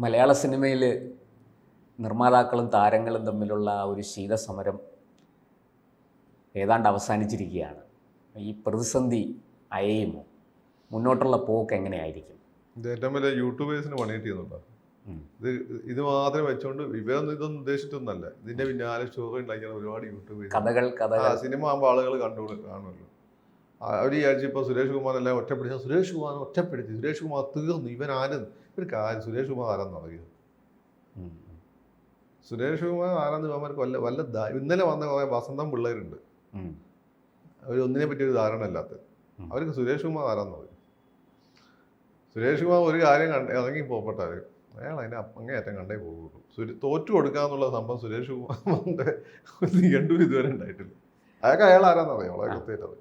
മലയാള സിനിമയിൽ നിർമ്മാതാക്കളും താരങ്ങളും തമ്മിലുള്ള ഒരു ശീതസമരം ഏതാണ്ട് അവസാനിച്ചിരിക്കുകയാണ്. ഈ പ്രതിസന്ധി അയയുമോ? മുന്നോട്ടുള്ള പോക്ക് എങ്ങനെയായിരിക്കും? ഇത് ഏറ്റവും വലിയ യൂട്യൂബേഴ്സിന് പണി കിട്ടിയെന്നുണ്ടോ? ഇത് മാത്രം വെച്ചോണ്ട് ഇവരൊന്നും ഇതൊന്നും ഉദ്ദേശിച്ചിട്ടൊന്നല്ല. ഇതിന്റെ പിന്നാലെ സ്റ്റോറി ഉണ്ടാക്കിയാണ് ഒരുപാട് യൂട്യൂബേഴ്സ്. സിനിമ ആകുമ്പോൾ ആളുകൾ കാണുമല്ലോ. അവർ വിചാരിച്ചു ഇപ്പോൾ സുരേഷ് കുമാർ എല്ലാം ഒറ്റപ്പെടുത്തി, സുരേഷ് കുമാർ തീർന്നു, ഇവൻ ആരെന്ന് ഒരു കാര്യം. സുരേഷ് കുമാർ ആരാന്ന് അറിയുമോ? സുരേഷ് കുമാർ ആരാന്ന് അവർക്ക് വല്ല ഇന്നലെ വന്ന കുറേ വസന്തം പിള്ളേരുണ്ട്, അവർ ഒന്നിനെ പറ്റി ഒരു ധാരണ ഇല്ലാത്ത. അവർക്ക് സുരേഷ് കുമാർ ആരാന്ന് പറയും. സുരേഷ് കുമാർ ഒരു കാര്യം ഇറങ്ങി പോകപ്പെട്ടാൽ അയാൾ അതിനെ അങ്ങേയറ്റം കണ്ടേ പോകുള്ളൂ. തോറ്റു കൊടുക്കാന്നുള്ള സംഭവം സുരേഷ് കുമാറിന്റെ നിഘണ്ടൂർ ഇതുവരെ ഉണ്ടായിട്ടില്ല. അയാൾക്ക് അയാൾ ആരാന്ന് അറിയാം, വളരെ കൃത്യമായിട്ടത്.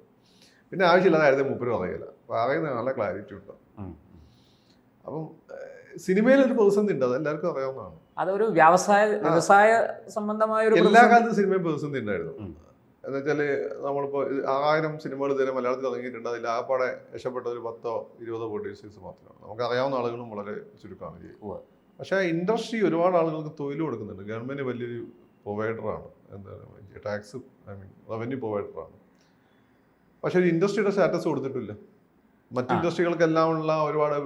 പിന്നെ ആവശ്യമില്ലാതെ കാര്യത്തെ മൂപ്പര് പറയില്ല, പറയുന്ന നല്ല ക്ലാരിറ്റി ഉണ്ട്. അപ്പം സിനിമയിലൊരു പ്രതിസന്ധി ഉണ്ട്, അത് എല്ലാവർക്കും അറിയാവുന്നതാണ്. അതൊരു വ്യവസായ സംബന്ധമായ ഒരു എല്ലാ കാലത്തും സിനിമയിൽ പ്രതിസന്ധി ഉണ്ടായിരുന്നു. എന്ന് വെച്ചാല് നമ്മളിപ്പോ 1000 സിനിമകൾ ഇതുവരെ മലയാളത്തിൽ ഇറങ്ങിയിട്ടുണ്ട്. അതിൽ ആപ്പാടെ രക്ഷപ്പെട്ട ഒരു 10-20 പ്രൊഡ്യൂസേഴ്സ് മാത്രമാണ്. നമുക്ക് അറിയാവുന്ന ആളുകളും വളരെ ചുരുക്കമാണ് ചെയ്യുന്നത്. പക്ഷേ ഇൻഡസ്ട്രി ഒരുപാട് ആളുകൾക്ക് തൊഴിൽ കൊടുക്കുന്നുണ്ട്. ഗവൺമെന്റ് വലിയൊരു പ്രൊവൈഡറാണ്, എന്താണ് ടാക്സ് റവന്യൂ പ്രൊവൈഡറാണ്. പക്ഷെ ഒരു ഇൻഡസ്ട്രിയുടെ സ്റ്റാറ്റസ് കൊടുത്തിട്ടില്ല. മറ്റു ഇൻഡസ്ട്രികൾക്കെല്ലാം ഉള്ള ഒരുപാട്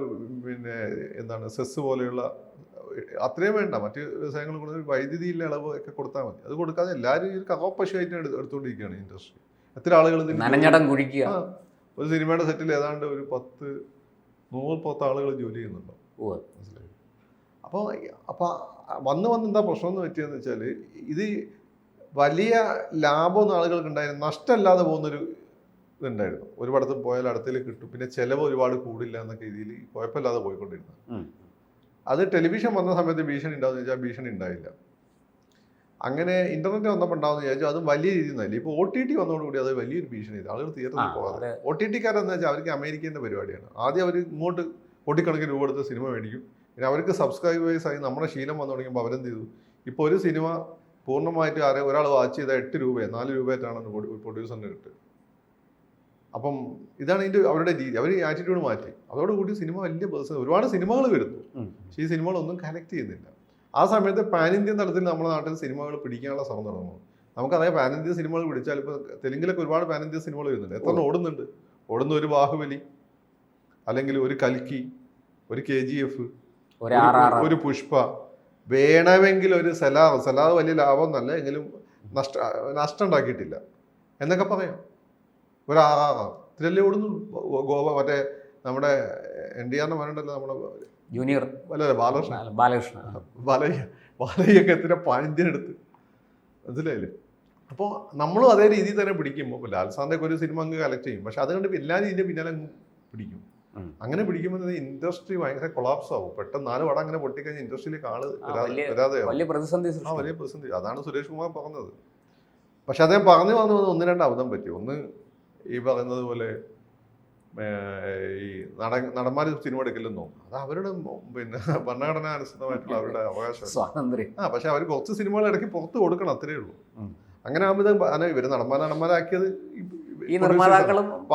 എന്താണ് സെസ് പോലെയുള്ള അത്രയും വേണ്ട. മറ്റ് വ്യവസായങ്ങൾ കൊടുത്ത് വൈദ്യുതിയിലെ ഇളവ് ഒക്കെ കൊടുത്താൽ മതി. അത് കൊടുക്കാതെ എല്ലാവരും ഒരു കവപ്പശുവായിട്ടാണ് എടുത്തുകൊണ്ടിരിക്കുകയാണ് ഇൻഡസ്ട്രി. എത്ര ആളുകൾ ഒരു സിനിമയുടെ സെറ്റിൽ ഏതാണ്ട് ഒരു 100 ആളുകൾ ജോലി ചെയ്യുന്നുണ്ടോ? മനസ്സിലായി. അപ്പോൾ വന്ന് എന്താ പ്രശ്നം എന്ന് പറ്റിയെന്ന് വെച്ചാൽ, ഇത് വലിയ ലാഭമൊന്നും ആളുകൾക്ക് ഉണ്ടായിരുന്നു, നഷ്ടമല്ലാതെ പോകുന്നൊരു ഇതുണ്ടായിരുന്നു. ഒരു പടത്ത് പോയാൽ അടുത്തേക്ക് കിട്ടും, പിന്നെ ചിലവ് ഒരുപാട് കൂടില്ല എന്നൊക്കെ രീതിയിൽ കുഴപ്പമില്ലാതെ പോയിക്കൊണ്ടിരുന്നു. അത് ടെലിവിഷൻ വന്ന സമയത്ത് ഭീഷണി ഉണ്ടാവുമെന്ന് ചോദിച്ചാൽ ഭീഷണി ഉണ്ടായില്ല. അങ്ങനെ ഇന്റർനെറ്റ് വന്നപ്പോൾ ഉണ്ടാവുമെന്ന് വിചാരിച്ചു, അതും വലിയ രീതിയിൽ നിന്നല്ല. ഇപ്പോൾ OTT വന്നതോടുകൂടി അത് വലിയൊരു ഭീഷണി. ആളുകൾ തിയേറ്ററിൽ പോകാതെ OTT-കാരെന്ന് വെച്ചാൽ അവർക്ക് അമേരിക്കേൻ്റെ പരിപാടിയാണ്. ആദ്യം അവർ ഇങ്ങോട്ട് കോടിക്കണക്കിന് രൂപ കൊടുത്ത് സിനിമ മേടിക്കും. പിന്നെ അവർക്ക് സബ്സ്ക്രൈബേഴ്സായി നമ്മുടെ ശീലം വന്നു തുടങ്ങിയപ്പോൾ അവരെന്ത് ചെയ്തു, ഇപ്പോൾ ഒരു സിനിമ പൂർണ്ണമായിട്ട് ഒരാൾ വാച്ച് ചെയ്താൽ 8 രൂപയോ 4 രൂപയായിട്ടാണ് പ്രൊഡ്യൂസറിന് കിട്ടുക. അപ്പം ഇതാണ് അവരുടെ രീതി. അവർ ആറ്റിറ്റ്യൂഡ് മാറ്റി. അതോടുകൂടി സിനിമ വലിയ ഒരുപാട് സിനിമകൾ വരുന്നു, പക്ഷേ ഈ സിനിമകളൊന്നും കണക്ട് ചെയ്യുന്നില്ല. ആ സമയത്ത് പാൻ ഇന്ത്യൻ തലത്തിൽ നമ്മുടെ നാട്ടിൽ സിനിമകൾ പിടിക്കാനുള്ള ശ്രമം തുടങ്ങുന്നു. നമുക്കറിയാം, പാൻ ഇന്ത്യൻ സിനിമകൾ പിടിച്ചാൽ ഇപ്പോൾ തെലുങ്കിലൊക്കെ ഒരുപാട് പാൻ ഇന്ത്യൻ സിനിമകൾ വരുന്നുണ്ട്. എത്ര ഓടുന്ന ഒരു ബാഹുബലി, അല്ലെങ്കിൽ ഒരു കൽക്കി, ഒരു KGF, ഒരു പുഷ്പ, വേണമെങ്കിൽ ഒരു സലാർ വലിയ ലാഭം എന്നല്ല എങ്കിലും നഷ്ടം ഉണ്ടാക്കിയിട്ടില്ല എന്നൊക്കെ പറയാം. ഒരു ഇതിലല്ലേ ഓടുന്നു. ഗോവ മറ്റേ നമ്മുടെ NTR മകനുണ്ടല്ലോ, നമ്മുടെ ജൂനിയർ ബാലയ്യൊക്കെ എത്ര പാണ്ഡ്യനെടുത്ത് മനസ്സിലായില്ലേ? അപ്പോൾ നമ്മളും അതേ രീതിയിൽ തന്നെ പിടിക്കുമ്പോൾ ലാൽ സാറിൻ്റെ ഒരു സിനിമ അങ്ങ് കളക്ട് ചെയ്യും. പക്ഷെ അത് കണ്ട് എല്ലാവരും ഇതിൻ്റെ പിന്നാലെ പിടിക്കും. അങ്ങനെ പിടിക്കുമ്പോൾ ഇൻഡസ്ട്രി ഭയങ്കര കൊളാപ്സ് ആവും. പെട്ടെന്ന് 4 പടം അങ്ങനെ പൊട്ടിക്കഴിഞ്ഞാൽ ഇൻഡസ്ട്രിയിലേക്ക് ആള് വരാതെ വലിയ പ്രതിസന്ധി. അതാണ് സുരേഷ് കുമാർ പറഞ്ഞത്. പക്ഷെ അദ്ദേഹം പറഞ്ഞു 1-2 അബദ്ധം പറ്റി. ഒന്ന്, ഈ പറയുന്നത് പോലെ ഈ നടന്മാർ സിനിമ എടുക്കില്ലെന്നോ, അത് അവരുടെ ഭരണഘടന അനുസൃതമായിട്ടുള്ള അവരുടെ അവകാശം, സ്വാതന്ത്ര്യം. പക്ഷെ അവർ കുറച്ച് സിനിമകൾ ഇടയ്ക്ക് പുറത്ത് കൊടുക്കണം, അത്രേ ഉള്ളൂ. അങ്ങനെ ആകുമ്പോൾ ഇവര് നടന്മാരാക്കിയത്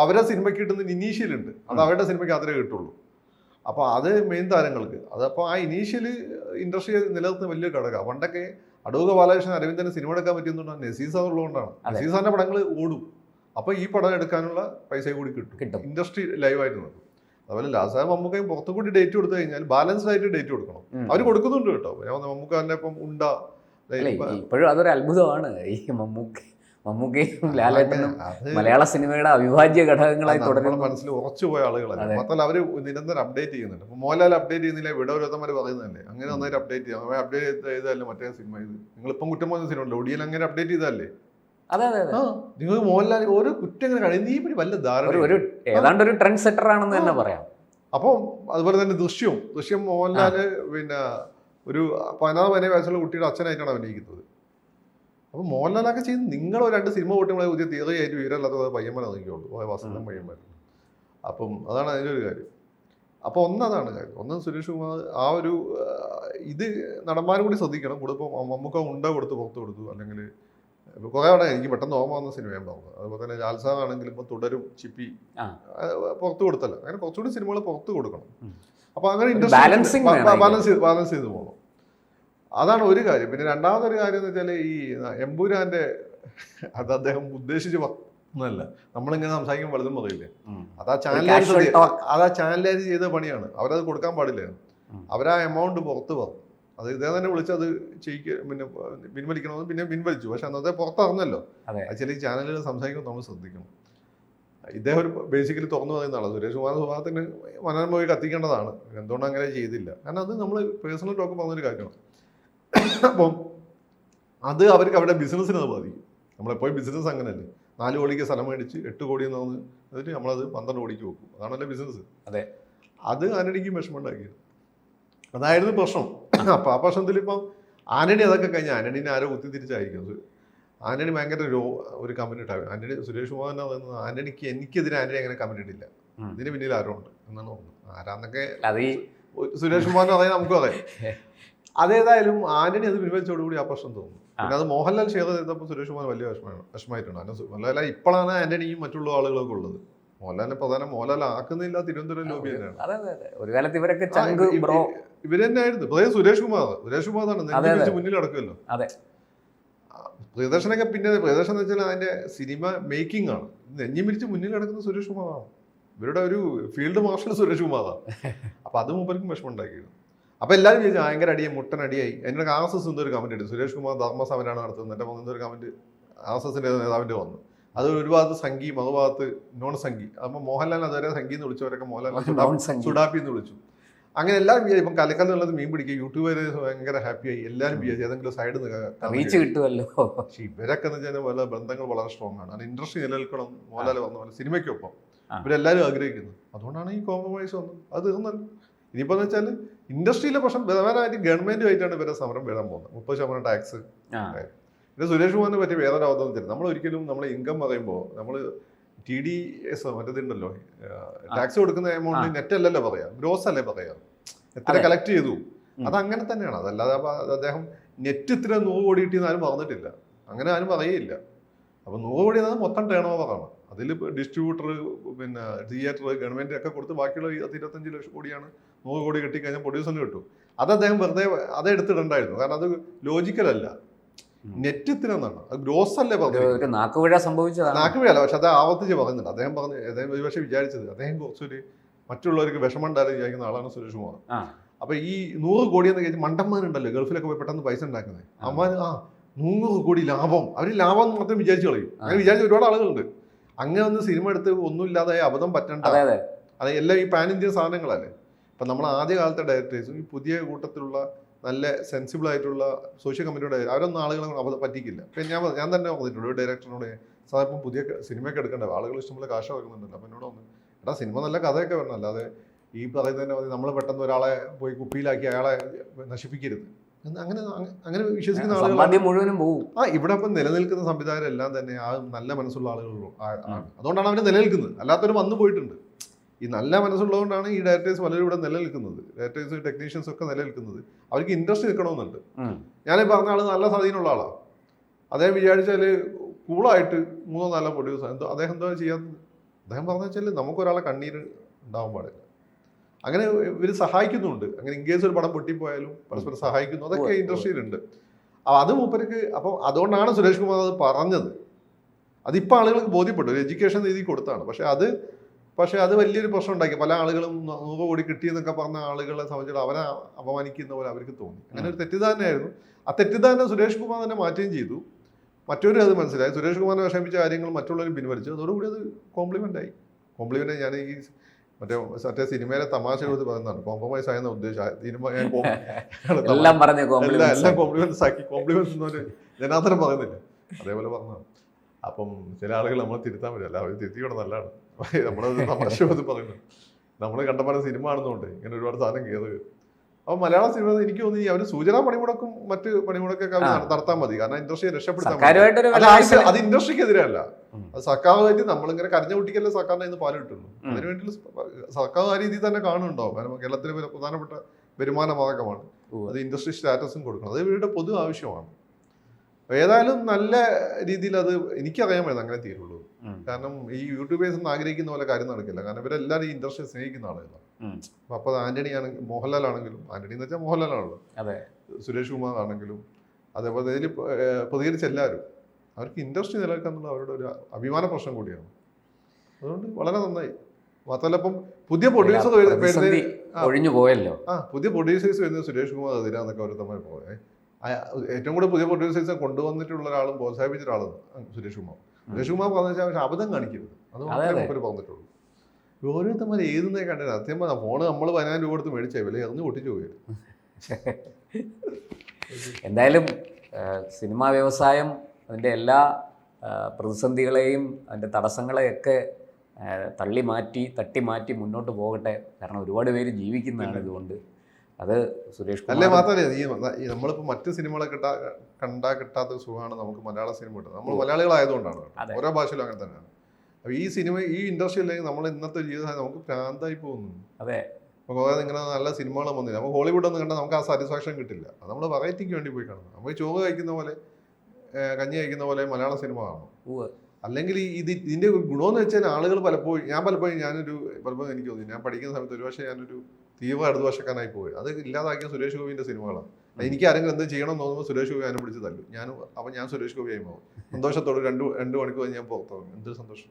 അവരുടെ സിനിമയ്ക്ക് കിട്ടുന്ന ഇനീഷ്യൽ ഉണ്ട്, അത് അവരുടെ സിനിമയ്ക്ക് അത്രേ കിട്ടുള്ളൂ. അപ്പോൾ അത് മെയിൻ താരങ്ങൾക്ക്. അതപ്പോൾ ആ ഇനീഷ്യൽ ഇൻഡസ്ട്രിയെ നിലനിർത്തുന്ന വലിയ ഘടകമാണ്. പണ്ടൊക്കെ അടൂർ ബാലകൃഷ്ണൻ അരവിന്ദന് സിനിമ എടുക്കാൻ പറ്റുന്നുണ്ടാണ് നസീർ സാർ ഉള്ളതുകൊണ്ടാണ്. നസീർ സാറിന്റെ പടങ്ങൾ ഓടും. അപ്പോൾ ഈ പടം എടുക്കാനുള്ള പൈസ കൂടി കിട്ടും. ഇൻഡസ്ട്രി ലൈവായിട്ട് നോക്കും. അതുപോലെ ലാസായ മമ്മൂക്കയും പുറത്തു കൂടി ഡേറ്റ് കൊടുത്തു കഴിഞ്ഞാൽ ബാലൻസ്ഡ് ആയിട്ട് ഡേറ്റ് കൊടുക്കണം. അവർ കൊടുക്കുന്നുണ്ട് കേട്ടോ. മമ്മൂക്കാരനെ ഇപ്പം ഇപ്പോഴും അതൊരു അത്ഭുതമാണ്. ഈ മമ്മൂക്കയും ലാലേട്ടനും മലയാള സിനിമയുടെ അവിഭാജ്യ ഘടകങ്ങളായി തുടരുന്ന മനസ്സിൽ ഉറച്ചുപോയ ആളുകളല്ല. മാത്രമല്ല അവർ നിരന്തരം അപ്ഡേറ്റ് ചെയ്യുന്നുണ്ട്. ഇപ്പൊ മോഹൻലാൽ അപ്ഡേറ്റ് ചെയ്യുന്നില്ല, വിടവരുത്തന്മാർ പറയുന്നതല്ലേ, അങ്ങനെ നന്നായിട്ട് അപ്ഡേറ്റ് ചെയ്യാം. അപ്ഡേറ്റ് ചെയ്തതല്ലേ മറ്റേ സിനിമ. ഇത് നിങ്ങളിപ്പം കുറ്റം പോകുന്ന സിനിമ ഉണ്ട്, ഒടിയൻ അങ്ങനെ അപ്ഡേറ്റ് ചെയ്തതല്ലേ. നിങ്ങൾക്ക് മോഹൻലാൽ ഓരോ കുറ്റം ഇങ്ങനെ കഴിയും. നീ പിന്നെ വല്ല ധാരണ ഏതാണ്ട് ഒരു ട്രെൻഡ് സെറ്റർ ആണെന്ന് തന്നെ പറയാം. അപ്പം അതുപോലെ തന്നെ ദൃശ്യം മോഹൻലാല് പിന്നെ ഒരു 16 വയസ്സുള്ള കുട്ടിയുടെ അച്ഛനായിട്ടാണ് അഭിനയിക്കുന്നത്. അപ്പോൾ മോഹൻലാലൊക്കെ ചെയ്യുന്നത് നിങ്ങൾ 2 സിനിമ കൂട്ടുമ്പോഴേ പുതിയ തിയറി ആയിട്ട് വീരല്ലാത്ത പയ്യന്മാരെ നോക്കിയുള്ളൂ, വസന്തം പയ്യന്മാർ. അപ്പം അതാണ് അതിൻ്റെ ഒരു കാര്യം. അപ്പോൾ അതാണ് കാര്യം. സുരേഷ് കുമാർ ആ ഒരു ഇത് നടന്മാരും കൂടി ശ്രദ്ധിക്കണം. കൂടെ ഇപ്പോൾ മമ്മൂക്ക പുറത്ത് കൊടുത്തു, അല്ലെങ്കിൽ കുറേ തവണ എനിക്ക് പെട്ടെന്ന് ഓർമ്മ വന്ന സിനിമയാണ് പറഞ്ഞത്. അതുപോലെ തന്നെ ലാൽസാർ ആണെങ്കിലും ഇപ്പോൾ തുടരും, ചിപ്പി പുറത്ത് കൊടുത്തല്ലോ. അങ്ങനെ കുറച്ചുകൂടി സിനിമകൾ പുറത്ത് കൊടുക്കണം. അപ്പോൾ അങ്ങനെ Balancing വേണം ബാലൻസ് ചെയ്ത് പോകണം. അതാണ് ഒരു കാര്യം. പിന്നെ രണ്ടാമതൊരു കാര്യം എന്ന് വെച്ചാൽ ഈ എമ്പുരാന്റെ അത് അദ്ദേഹം ഉദ്ദേശിച്ച് ഒന്നല്ല, നമ്മളിങ്ങനെ സംസാരിക്കുമ്പോൾ വലുതും പറയില്ലേ, അതാ ചാനലുകാർ ചെയ്ത പണിയാണ്. അവരത് കൊടുക്കാൻ പാടില്ല. അവരാ എമൗണ്ട് പുറത്ത് പറഞ്ഞു. അത് ഇതേ തന്നെ വിളിച്ച് അത് പിന്നെ പിൻവലിക്കണമെന്ന് പിന്നെ പിൻവലിച്ചു. പക്ഷെ അന്നത്തെ പുറത്തറിഞ്ഞല്ലോ. അത് ചില ചാനലുകൾ സംസാരിക്കുമ്പോൾ നമ്മൾ ശ്രദ്ധിക്കണം. ഇദ്ദേഹം ഒരു ബേസിക്കലി തുറന്നു പറയുന്ന ആളാണ്. സുരേഷ് കുമാർ സ്വഭാവത്തിന് മനോരമ പോയി കത്തിക്കേണ്ടതാണ്. എന്തുകൊണ്ട് അങ്ങനെ ചെയ്തില്ല? കാരണം അത് നമ്മൾ പേഴ്സണൽ ടോക്ക് പറഞ്ഞൊരു കാര്യമാണ്. അപ്പം അത് അവർക്ക് അവിടെ ബിസിനസ്സിന് അത് ബാധിക്കും. നമ്മളെപ്പോഴും ബിസിനസ് അങ്ങനെയല്ലേ, 4 കോടിക്ക് സ്ഥലം മേടിച്ച് 8 കോടി എന്ന് എന്നിട്ട് നമ്മളത് 12 കോടിക്ക് വെക്കും. അതാണല്ലേ ബിസിനസ്. അതെ, അത് ആന്റണിക്കും വിഷമം ഉണ്ടാക്കിയത്. അതായിരുന്നു പ്രശ്നം. അപ്പം ആ പ്രശ്നത്തിൽ ഇപ്പം ആന്റണി അതൊക്കെ കഴിഞ്ഞ് ആന്റണീനെ ആരോ കുത്തിത്തിരിച്ചായിരിക്കും. ആന്റണി ഭയങ്കര ഒരു കമന്റ് ഇട്ടാവും. ആന്റണി സുരേഷ് കുമാറിനെ പറയുന്നത് ആന്റണിക്ക് എനിക്കെതിരെ ആന്റണി അങ്ങനെ കമന്റ് ഇട്ടില്ല, ഇതിന് പിന്നിൽ ആരോ ഉണ്ട് എന്നാണ് തോന്നുന്നത്. ആരാന്നൊക്കെ സുരേഷ് കുമാറിനെ പറയാൻ നമുക്ക് പറയാം. അതേതായാലും ആന്റണി അത് പിൻവലിച്ചോടുകൂടി ആ പ്രശ്നം തോന്നുന്നു. പിന്നെ അത് മോഹൻലാൽ ഷെയർ ചെയ്തപ്പോൾ സുരേഷ് കുമാർ വലിയ വിഷമമായിട്ടുണ്ട്. മോഹൻലാൽ ഇപ്പോഴാണ് ആന്റണിയും മറ്റുള്ള ആളുകളൊക്കെ ഉള്ളത്. മോഹൻലാലിനെ പ്രധാനം മോഹൻലാൽ ആക്കുന്നില്ല തിരുവനന്തപുരം ലോബി തന്നെയാണ്. ഇവര് തന്നെയായിരുന്നു സുരേഷ് കുമാറാണ് മുന്നിൽ നടക്കുമല്ലോ. പ്രിയദർശനൊക്കെ പിന്നെ പ്രിയദർശൻ എന്ന് വെച്ചാൽ അതിന്റെ സിനിമ മേക്കിംഗ് ആണ്. നെഞ്ഞി മിരിച്ച് മുന്നിൽ നടക്കുന്ന സുരേഷ് കുമാറാണ്. ഇവരുടെ ഒരു ഫീൽഡ് മാർഷൽ സുരേഷ് കുമാറാണ്. അപ്പൊ അത് മൂപ്പർക്കും വിഷമം ഉണ്ടാക്കിയിരുന്നു. അപ്പൊ എല്ലാവരും ചോദിച്ചു ഭയങ്കര അടിയായി, മുട്ടനടിയായി. അതിന്റെ RSS എന്തൊരു കമന്റ് ഇട്ടു, സുരേഷ് കുമാർ ധർമ്മസമരാണ് നടത്തുന്നത്. എന്റെ എന്തൊരു കമന്റ് RSSന്റെ നേതാവിന്റെ വന്നു. അത് ഒരു ഭാഗത്ത് സംഘി, മറുഭാഗത്ത് നോൺ സംഘി. അപ്പൊ മോഹൻലാൽ അതുവരെ സംഘി എന്ന് വിളിച്ചവരൊക്കെ മോഹൻലാൽ സുഡാപ്പി എന്ന് വിളിച്ചു. അങ്ങനെ എല്ലാവരും വിചാരിച്ചു ഇപ്പം കലക്കൽ എന്നുള്ളത് മീൻ പിടിക്കുക. യൂട്യൂബേര് ഭയങ്കര ഹാപ്പിയായി. എല്ലാവരും വിചാരിച്ചു ഏതെങ്കിലും സൈഡിൽ നിന്ന് കിട്ടുമല്ലോ. പക്ഷെ ഇവരൊക്കെ എന്ന് വെച്ചാൽ പല ബന്ധങ്ങൾ വളരെ സ്ട്രോങ് ആണ്. അത് ഇൻഡസ്ട്രി നിലനിൽക്കണം. മോഹൻലാൽ പറഞ്ഞ പോലെ സിനിമയ്ക്കൊപ്പം ഇവരെല്ലാവരും ആഗ്രഹിക്കുന്നു. അതുകൊണ്ടാണ് ഈ കോംപ്രമൈസ് വന്നത്. അത് തീർന്നല്ലോ. ഇനിയിപ്പോൾ എന്ന് വെച്ചാൽ ഇൻഡസ്ട്രിയിലെ പ്രശ്നം പ്രധാനമായിട്ട് ഗവൺമെന്റുമായിട്ടാണ് ഇവരെ സമരം വരാൻ പോകുന്നത്. 30% ടാക്സ്. പിന്നെ സുരേഷ് കുമാറിനെ പറ്റി വേറൊരു അവധം വെച്ചാൽ നമ്മൾ ഒരിക്കലും നമ്മളെ ഇൻകം പറയുമ്പോൾ നമ്മൾ TDS മറ്റേതുണ്ടല്ലോ, ടാക്സ് കൊടുക്കുന്ന എമൗണ്ട് നെറ്റ് അല്ലല്ലോ പറയാം, ഗ്രോസ് അല്ലേ പറയാം, എത്ര കളക്ട് ചെയ്തു. അത് അങ്ങനെ തന്നെയാണ്. അതല്ലാതെ അദ്ദേഹം നെറ്റ് ഇത്ര 100 കോടി കിട്ടിയെന്ന് ആരും പറഞ്ഞിട്ടില്ല. അങ്ങനെ ആരും പറയില്ല. അപ്പം 100 കോടി എന്നത് മൊത്തം ടേൺ ഓവറാണ്. അതിൽ ഡിസ്ട്രിബ്യൂട്ടർ, പിന്നെ തിയേറ്റർ, ഗവൺമെന്റ് ഒക്കെ കൊടുത്ത് ബാക്കിയുള്ള 25 ലക്ഷം കോടിയാണ് 100 കോടി കിട്ടിക്കഴിഞ്ഞാൽ പ്രൊഡ്യൂസറിന് കിട്ടും. അത് അദ്ദേഹം വെറുതെ അതെടുത്തിട്ടുണ്ടായിരുന്നു. കാരണം അത് ലോജിക്കലല്ല. നെറ്റ് ഇത്തിനാണ്, അത് ഗ്രോസ് അല്ലേ പറഞ്ഞത്. നാക്കുപിഴ സംഭവിച്ചതാണ്. നാക്കുപിഴല്ല, പക്ഷെ അത് ആവർത്തിച്ച് പറയുന്നുണ്ട്. അദ്ദേഹം ഒരുപക്ഷെ വിചാരിച്ചത് അദ്ദേഹം കുറച്ചൊരു മറ്റുള്ളവർക്ക് വിഷമം ഉണ്ടാകും വിചാരിക്കുന്ന ആളാണ് സുരേഷ് കുമാർ. അപ്പൊ ഈ 100 കോടി എന്ന് കഴിഞ്ഞാൽ മണ്ടന്മാരുണ്ടല്ലോ ഗൾഫിലൊക്കെ പോയി പെട്ടെന്ന് പൈസ ഉണ്ടാക്കുന്നത്. അമ്മ 100 കോടി ലാഭം, അവർ ലാഭം മാത്രം വിചാരിച്ചു കളയും. അങ്ങനെ വിചാരിച്ച ഒരുപാട് ആളുകളുണ്ട്. അങ്ങനെ ഒന്ന് സിനിമ എടുത്ത് ഒന്നുമില്ലാതെ അബദ്ധം പറ്റണ്ട. അത് എല്ലാം ഈ പാൻ ഇന്ത്യൻ സാധനങ്ങളല്ലേ. ഇപ്പം നമ്മൾ ആദ്യ കാലത്തെ ഡയറക്ടേഴ്സും ഈ പുതിയ കൂട്ടത്തിലുള്ള നല്ല സെൻസിബിൾ ആയിട്ടുള്ള സോഷ്യൽ കമ്മിറ്റിയുടെ അവരൊന്നും ആളുകളെ പറ്റിക്കില്ല. ഇപ്പം ഞാൻ തന്നെ പറഞ്ഞിട്ടുണ്ട് ഒരു ഡയറക്ടറിനോട്, സാർ ഇപ്പം പുതിയ സിനിമയൊക്കെ എടുക്കേണ്ട ആളുകൾ ഇഷ്ടംപോലെ കാശ് വെക്കുന്നുണ്ടല്ലോ. അപ്പം എന്നോട് വന്നു, എടാ സിനിമ നല്ല കഥയൊക്കെ വരണം, അല്ലാതെ ഈ പറയുന്നതിനെ മതി നമ്മൾ പെട്ടെന്ന് ഒരാളെ പോയി കുപ്പിയിലാക്കി അയാളെ നശിപ്പിക്കരുത്. അങ്ങനെ വിശ്വസിക്കുന്ന ആളുകൾ മുഴുവനും പോകും. ഇവിടെ ഇപ്പം നിലനിൽക്കുന്ന സംവിധായകരെല്ലാം തന്നെ ആ നല്ല മനസ്സുള്ള ആളുകളുള്ളൂ. അതുകൊണ്ടാണ് അവർ നിലനിൽക്കുന്നത്. അല്ലാത്തവർ വന്നു പോയിട്ടുണ്ട്. ഈ നല്ല മനസ്സുള്ളതുകൊണ്ടാണ് ഈ ഡയറക്ടേഴ്സ് പലരും ഇവിടെ നിലനിൽക്കുന്നത്. ഡയറക്ടേഴ്സ്, ടെക്നീഷ്യൻസ് ഒക്കെ നിലനിൽക്കുന്നത്. അവർക്ക് ഇൻഡസ്ട്രി നിൽക്കണമെന്നുണ്ട്. ഞാനീ പറഞ്ഞ ആൾ നല്ല സ്വാധീനമുള്ള ആളാണ്. അദ്ദേഹം വിചാരിച്ചാൽ കൂളായിട്ട് 3-4 പ്രൊഡ്യൂസർ അദ്ദേഹം എന്താ ചെയ്യാത്തത്? അദ്ദേഹം പറഞ്ഞു വെച്ചാൽ നമുക്കൊരാളെ കണ്ണീര് ഉണ്ടാവാൻ പാടില്ല. അങ്ങനെ ഇവർ സഹായിക്കുന്നുണ്ട്. അങ്ങനെ ഇൻകേസ് ഒരു പടം പൊട്ടിപ്പോയാലും പരസ്പരം സഹായിക്കുന്നു. അതൊക്കെ ഇൻഡസ്ട്രിയിലുണ്ട്. അത് മൂപ്പർക്ക്. അപ്പം അതുകൊണ്ടാണ് സുരേഷ് കുമാർ അത് പറഞ്ഞത്. അതിപ്പോൾ ആളുകൾക്ക് ബോധ്യപ്പെട്ടു. ഒരു എഡ്യൂക്കേഷൻ രീതി കൊടുത്താണ്. പക്ഷേ അത് വലിയൊരു പ്രശ്നം ഉണ്ടാക്കി. പല ആളുകളും 100 കോടി കിട്ടിയെന്നൊക്കെ പറഞ്ഞ ആളുകളെ സംബന്ധിച്ചിടത്തോളം അവരെ അപമാനിക്കുന്ന പോലെ അവർക്ക് തോന്നി. അങ്ങനെ ഒരു തെറ്റിദ്ധാരണയായിരുന്നു. ആ തെറ്റിദ്ധാരണ സുരേഷ് കുമാർ തന്നെ മാറ്റുകയും ചെയ്തു. മറ്റൊരു അത് മനസ്സിലായി. സുരേഷ് കുമാറിനെ വിഷമിച്ച കാര്യങ്ങൾ മറ്റുള്ളവരും പിൻവലിച്ചു. അതോടുകൂടി അത് കോംപ്ലിമെൻ്റായി. ഞാൻ ഈ മറ്റേ സിനിമയിലെ തമാശ പറയുന്നതാണ് കോംപ്രമൈസ് ആയെന്ന ഉദ്ദേശം. എല്ലാം കോംപ്ലിമെന്റ്സ് ആക്കി. കോംപ്ലിമെന്റ്സ് എന്നൊരു ജനാർദ്ദനം പറയുന്നില്ല, അതേപോലെ പറഞ്ഞതാണ്. അപ്പം ചില ആളുകൾ നമ്മളെ തിരുത്താൻ പറ്റില്ല. അവർ തിരുത്തിയോടെ നല്ലതാണ്. നമ്മളത് തമാശ പറയുന്നത്. നമ്മൾ കണ്ടപ്പോൾ സിനിമ ആണെന്നുകൊണ്ട് ഇങ്ങനെ ഒരുപാട് സാധനം കയറുക. അപ്പോൾ മലയാള സിനിമ എനിക്ക് തോന്നി അവർ സൂചനാ പണിമുടക്കും മറ്റ് പണിമുടക്കൊക്കെ നടത്താൻ മതി. കാരണം ഇൻഡസ്ട്രിയെ രക്ഷപ്പെടുത്താൻ മതി. അത് ഇൻഡസ്ട്രിക്കെതിരല്ല. അത് സർക്കാരുമായിട്ട് നമ്മളിങ്ങനെ കരഞ്ഞ കുട്ടിക്കല്ലേ സർക്കാരിനെ ഇന്ന് പാല് കിട്ടുള്ളൂ. അതിനുവേണ്ടി സർക്കാർ ആ രീതിയിൽ തന്നെ കാണുന്നുണ്ടാവും. കാരണം കേരളത്തിലെ പ്രധാനപ്പെട്ട വരുമാന മാർഗമാണ്. അത് ഇൻഡസ്ട്രി സ്റ്റാറ്റസും കൊടുക്കണം. അത് ഇവരുടെ പൊതു ആവശ്യമാണ്. ഏതായാലും നല്ല രീതിയിൽ അത് എനിക്കറിയാമായിരുന്നു അങ്ങനെ തീരുള്ളൂ. കാരണം ഈ യൂട്യൂബേഴ്സ് ഒന്നും ആഗ്രഹിക്കുന്ന പോലെ കാര്യം നടക്കില്ല. കാരണം ഇവരെല്ലാവരും ഈ ഇൻഡസ്ട്രി സ്നേഹിക്കുന്ന ആളുകളാണ്. അപ്പൊ അത് ആന്റണി ആണെങ്കിലും മോഹൻലാൽ ആണെങ്കിലും, ആന്റണി എന്ന് വെച്ചാൽ മോഹൻലാലാണല്ലോ, സുരേഷ് കുമാർ ആണെങ്കിലും, അതേപോലെ ഇതിൽ പ്രതികരിച്ച എല്ലാവരും അവർക്ക് ഇൻഡസ്ട്രി നിലനിൽക്കാന്നുള്ള അവരുടെ ഒരു അഭിമാന പ്രശ്നം കൂടിയാണ്. അതുകൊണ്ട് വളരെ നന്നായി. മാത്രമല്ല ഇപ്പം പുതിയ പ്രൊഡ്യൂസർ ഒഴിഞ്ഞു പോയല്ലോ. പുതിയ പ്രൊഡ്യൂസേഴ്സ് വരുന്നത് സുരേഷ് കുമാർ അതിരാന്നൊക്കെ അവർ തമ്മിൽ പോയത്. ഏറ്റവും കൂടുതൽ പുതിയ പ്രൊഡ്യൂസേഴ്സിനെ കൊണ്ടുവന്നിട്ടുള്ള ഒരാളും പ്രോത്സാഹിപ്പിച്ച ഒരാളും സുരേഷ് കുമാർ. സുരേഷ് കുമാർ പറഞ്ഞു വെച്ചാൽ അബദ്ധം കാണിക്കരുത്, അത് മാത്രമേ നമുക്ക് പറഞ്ഞിട്ടുള്ളൂ. ഓരോരുത്തന്മാർ ഏതെന്നേ കണ്ടത് സത്യം പറഞ്ഞാൽ ഫോണ് നമ്മൾ 10,000 രൂപ കൊടുത്ത് മേടിച്ചേ വില അന്ന് പൊട്ടിച്ചു പോയത്. എന്തായാലും സിനിമാ വ്യവസായം അതിൻ്റെ എല്ലാ പ്രതിസന്ധികളെയും അതിൻ്റെ തടസ്സങ്ങളെയൊക്കെ തട്ടി മാറ്റി മുന്നോട്ട് പോകട്ടെ. കാരണം ഒരുപാട് പേര് ജീവിക്കുന്നതാണ് ഇതുകൊണ്ട്. അത് സുരേഷ് അല്ലേ മാത്രമല്ല ഈ നമ്മളിപ്പോൾ മറ്റ് സിനിമകളെ കിട്ടാത്ത സുഖമാണ് നമുക്ക് മലയാള സിനിമ കിട്ടുന്നത്. നമ്മൾ മലയാളികളായതുകൊണ്ടാണ്. ഓരോ ഭാഷയിലും അങ്ങനെ തന്നെയാണ്. അപ്പോൾ ഈ സിനിമ ഈ ഇൻഡസ്ട്രിയിലേക്ക് നമ്മൾ ഇന്നത്തെ ജീവിതം നമുക്ക് ഭ്രാന്തായി പോകുന്നു. അതെ, അപ്പോൾ കുറേ ഇങ്ങനെ നല്ല സിനിമകളും വന്നില്ല. നമുക്ക് ഹോളിവുഡ് ഒന്നും കണ്ടാൽ നമുക്ക് ആ സാറ്റിസ്ഫാക്ഷൻ കിട്ടില്ല. അത് നമ്മൾ വെറൈറ്റിക്ക് വേണ്ടി പോയി കാണുന്നത്. നമ്മൾ ചോറ് കഴിക്കുന്ന പോലെ കഞ്ഞി കഴിക്കുന്ന പോലെ മലയാള സിനിമ കാണണം. അല്ലെങ്കിൽ ഇതിൻ്റെ ഗുണമെന്ന് വെച്ചാൽ ആളുകൾ പലപ്പോഴും എനിക്ക് തോന്നി, ഞാൻ പഠിക്കുന്ന സമയത്ത് ഒരുപക്ഷെ ഞാനൊരു തീവ്ര ഇടതുപക്ഷക്കാരനായി പോയി. അത് ഇല്ലാതാക്കിയ സുരേഷ് ഗോപിൻ്റെ സിനിമകളാണ്. എനിക്ക് ആരെങ്കിലും എന്ത് ചെയ്യണം എന്ന് തോന്നുമ്പോൾ സുരേഷ് ഗോപി അതിനെ പിടിച്ച് തല്ലു. ഞാൻ സുരേഷ് ഗോപി ആയി പോകും. സന്തോഷത്തോട് രണ്ട് മണിക്കൂർ ഞാൻ പുറത്തിറങ്ങും. എന്തൊരു സന്തോഷം.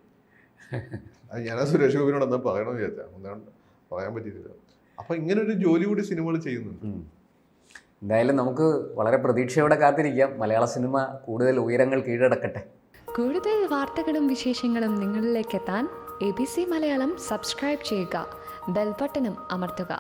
അത് ഞാൻ സുരേഷ് ഗോപിനോട് എന്താ പറയണമെന്ന് വിചാരിച്ചാൽ ഒന്നും പറയാൻ പറ്റിയിട്ടില്ല. അപ്പം ഇങ്ങനൊരു ജോലി കൂടി സിനിമകൾ ചെയ്യുന്നുണ്ട്. എന്തായാലും നമുക്ക് വളരെ പ്രതീക്ഷയോടെ കാത്തിരിക്കാം. മലയാള സിനിമ കൂടുതൽ ഉയരങ്ങൾ കീഴടക്കട്ടെ. കൂടുതൽ വാർത്തകളും വിശേഷങ്ങളും നിങ്ങളിലേക്ക് എത്താൻ ABC മലയാളം സബ്സ്ക്രൈബ് ചെയ്യുക, ബെൽ ബട്ടണും അമർത്തുക.